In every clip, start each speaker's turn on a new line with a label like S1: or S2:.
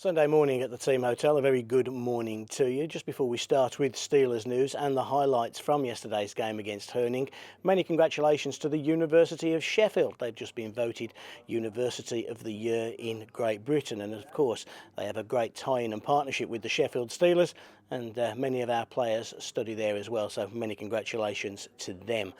S1: Sunday morning at the Team Hotel. A very good morning to you. Just before we start with Steelers news and the highlights from yesterday's game against Herning, many congratulations to the University of Sheffield. They've just been voted University of the Year in Great Britain, and of course they have a great tie-in and partnership with the Sheffield Steelers, and many of our players study there as well, so many congratulations to them.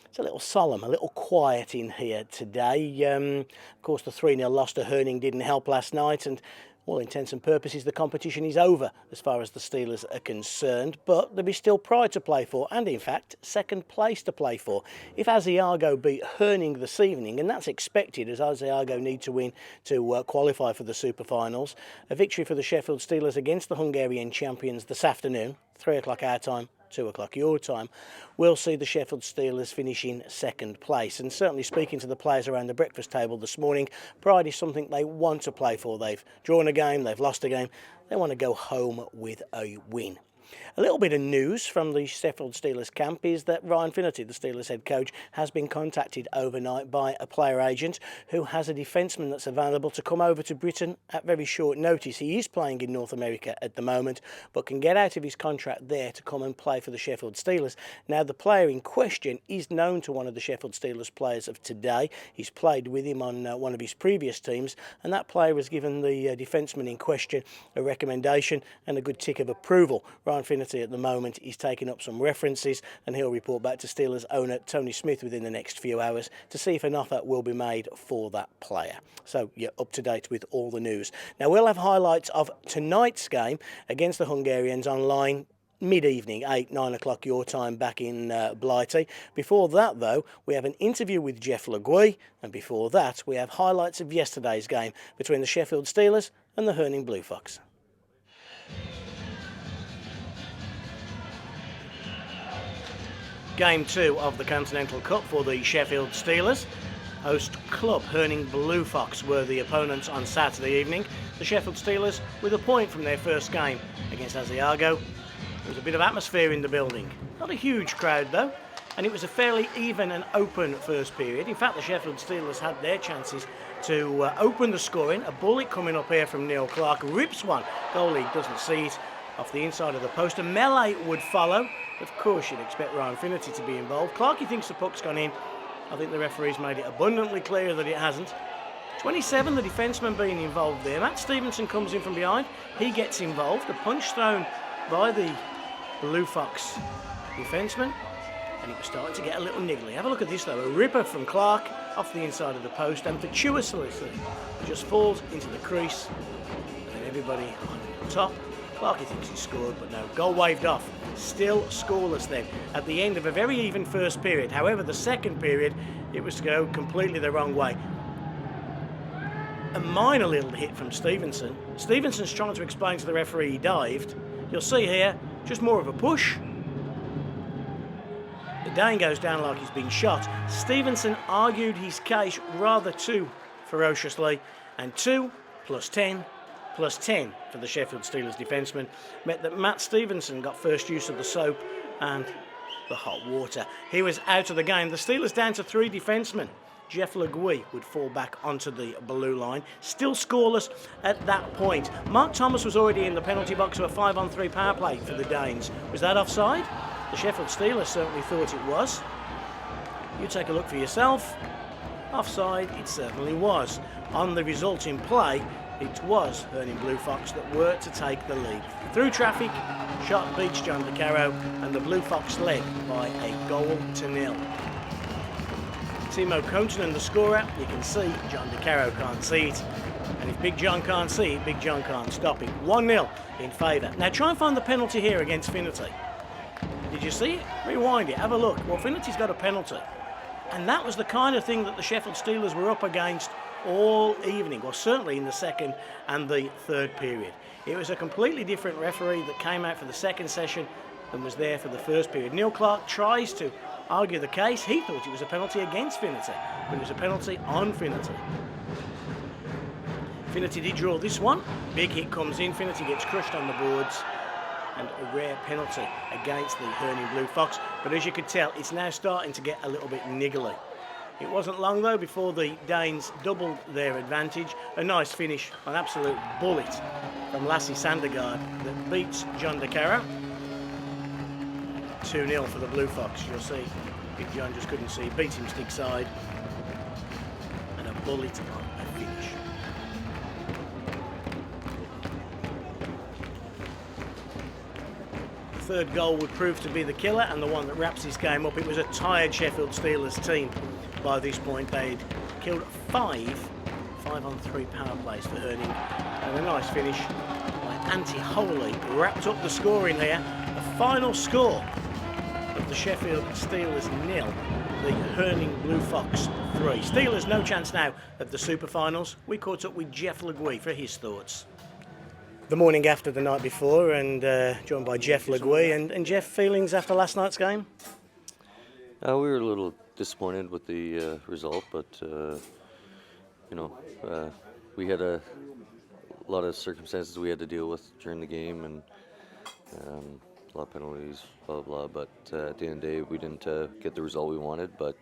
S1: It's a little solemn, a little quiet in here today. Of course, the 3-0 loss to Herning didn't help last night, and all intents and purposes the competition is over as far as the Steelers are concerned, but there'll be still pride to play for, and in fact second place to play for. If Asiago beat Herning this evening, and that's expected as Asiago need to win to qualify for the Super Finals, a victory for the Sheffield Steelers against the Hungarian champions this afternoon, 3 o'clock our time, 2 o'clock your time, we'll see the Sheffield Steelers finish in second place. And certainly speaking to the players around the breakfast table this morning, pride is something they want to play for. They've drawn a game, they've lost a game, they want to go home with a win. A little bit of news from the Sheffield Steelers camp is that Ryan Finnerty, the Steelers head coach, has been contacted overnight by a player agent who has a defenceman that's available to come over to Britain at very short notice. He is playing in North America at the moment, but can get out of his contract there to come and play for the Sheffield Steelers. Now, the player in question is known to one of the Sheffield Steelers players of today. He's played with him on one of his previous teams, and that player has given the defenceman in question a recommendation and a good tick of approval. Ryan Finnerty at the moment is taking up some references, and he'll report back to Steelers owner Tony Smith within the next few hours to see if an offer will be made for that player. So you're up to date with all the news. Now, we'll have highlights of tonight's game against the Hungarians online mid-evening, 8-9 o'clock your time back in Blighty. Before that, though, we have an interview with Jeff Legue, and before that we have highlights of yesterday's game between the Sheffield Steelers and the Herning Blue Fox. Game 2 of the Continental Cup for the Sheffield Steelers. Host club Herning Blue Fox were the opponents on Saturday evening. The Sheffield Steelers with a point from their first game against Asiago. There was a bit of atmosphere in the building. Not a huge crowd though, and it was a fairly even and open first period. In fact, the Sheffield Steelers had their chances to open the scoring. A bullet coming up here from Neil Clark rips one. Goalie doesn't see it off the inside of the post. A melee would follow. Of course, you'd expect Ryan Finnerty to be involved. Clarkey thinks the puck's gone in. I think the referee's made it abundantly clear that it hasn't. 27, the defenceman being involved there. Matt Stevenson comes in from behind. He gets involved. A punch thrown by the Blue Fox defenceman, and it was starting to get a little niggly. Have a look at this though. A ripper from Clark off the inside of the post, and fortuitously just falls into the crease, and everybody on top. Clarkey thinks he scored, but no. Goal waved off. Still scoreless then at the end of a very even first period. However, the second period, it was to go completely the wrong way. A minor little hit from Stevenson. Stevenson's trying to explain to the referee he dived. You'll see here, just more of a push. The Dane goes down like he's been shot. Stevenson argued his case rather too ferociously, and 2 + 10 + 10 for the Sheffield Steelers defenceman meant that Matt Stevenson got first use of the soap and the hot water. He was out of the game. The Steelers down to 3 defencemen. Jeff Legue would fall back onto the blue line. Still scoreless at that point. Mark Thomas was already in the penalty box for a 5-on-3 power play for the Danes. Was that offside? The Sheffield Steelers certainly thought it was. You take a look for yourself. Offside, it certainly was. On the resulting play, it was Herning Blue Fox that were to take the lead. Through traffic, shot beats John DeCaro, and the Blue Fox led by a 1-0. Timo Kontinen, the scorer. You can see John DeCaro can't see it, and if Big John can't see it, Big John can't stop it. 1-0 in favour. Now try and find the penalty here against Finnerty. Did you see it? Rewind it, have a look. Well, Finnerty's got a penalty, and that was the kind of thing that the Sheffield Steelers were up against all evening, or certainly in the second and the third period. It was a completely different referee that came out for the second session than was there for the first period. Neil Clark tries to argue the case. He thought it was a penalty against Finnerty, but it was a penalty on Finnerty. Finnerty did draw this one. Big hit comes in. Finnerty gets crushed on the boards, and a rare penalty against the Herning Blue Fox. But as you could tell, it's now starting to get a little bit niggly. It wasn't long though before the Danes doubled their advantage. A nice finish, an absolute bullet from Lassie Sandergaard that beats John de Cara. 2-0 for the Blue Fox, you'll see. Big John just couldn't see, beat him stick side. And a bullet on a finish. The third goal would prove to be the killer and the one that wraps this game up. It was a tired Sheffield Steelers team. By this point, they'd killed 5 on 3 power plays for Herning. And a nice finish by Antti Holy wrapped up the scoring here. The final score of the Sheffield Steelers 0, the Herning Blue Fox 3. Steelers no chance now at the Super Finals. We caught up with Jeff Legue for his thoughts. The morning after the night before, and joined by Jeff Legue. And Jeff, feelings after last night's game?
S2: We were a little disappointed with the result, but we had a lot of circumstances we had to deal with during the game, and a lot of penalties, blah blah. But at the end of the day, we didn't get the result we wanted. But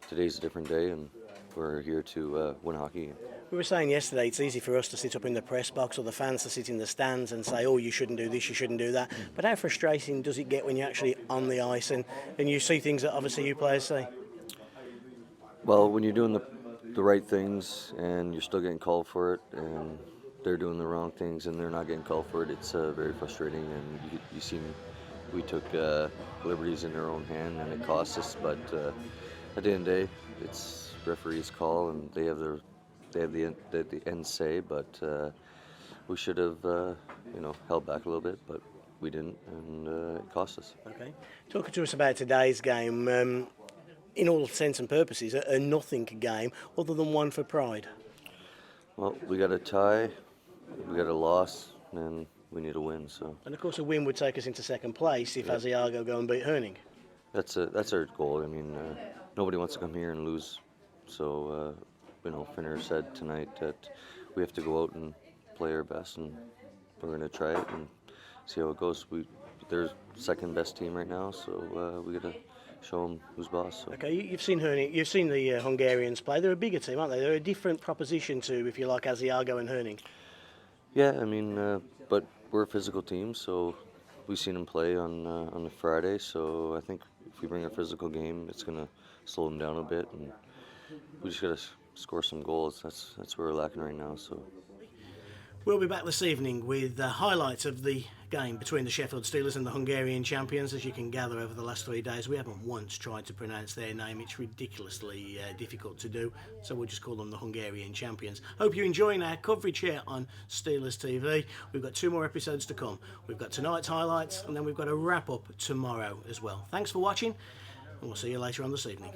S2: today's a different day, and we're here to win a hockey game.
S1: We were saying yesterday it's easy for us to sit up in the press box or the fans to sit in the stands and say, oh, you shouldn't do this, you shouldn't do that. But how frustrating does it get when you're actually on the ice and you see things that obviously you players see?
S2: Well, when you're doing the right things and you're still getting called for it, and they're doing the wrong things and they're not getting called for it, it's very frustrating. And you see we took liberties in their own hand and it cost us. But at the end of the day, it's referee's call and they have the end say, but we should have held back a little bit, but we didn't, and it cost us.
S1: Okay, talking to us about today's game, in all sense and purposes, a nothing game other than one for pride.
S2: Well, we got a tie, we got a loss, and we need a win. So. And
S1: of course, a win would take us into second place if Asiago go and beat Herning.
S2: That's our goal. I mean, nobody wants to come here and lose, so. Finner said tonight that we have to go out and play our best, and we're going to try it and see how it goes. They're second best team right now, so we got to show them who's boss. So.
S1: Okay, you've seen Herning, you've seen the Hungarians play. They're a bigger team, aren't they? They're a different proposition to, if you like, Asiago and Herning.
S2: Yeah, I mean, but we're a physical team, so we've seen them play on the Friday. So I think if we bring a physical game, it's going to slow them down a bit, and we just got to score some goals. That's where we're lacking right now. So
S1: we'll be back this evening with the highlights of the game between the Sheffield Steelers and the Hungarian champions. As you can gather over the last 3 days, we haven't once tried to pronounce their name. It's ridiculously difficult to do, so we'll just call them the Hungarian champions. Hope you're enjoying our coverage here on Steelers TV. We've got 2 more episodes to come. We've got tonight's highlights, and then we've got a wrap up tomorrow as well. Thanks for watching, and we'll see you later on this evening.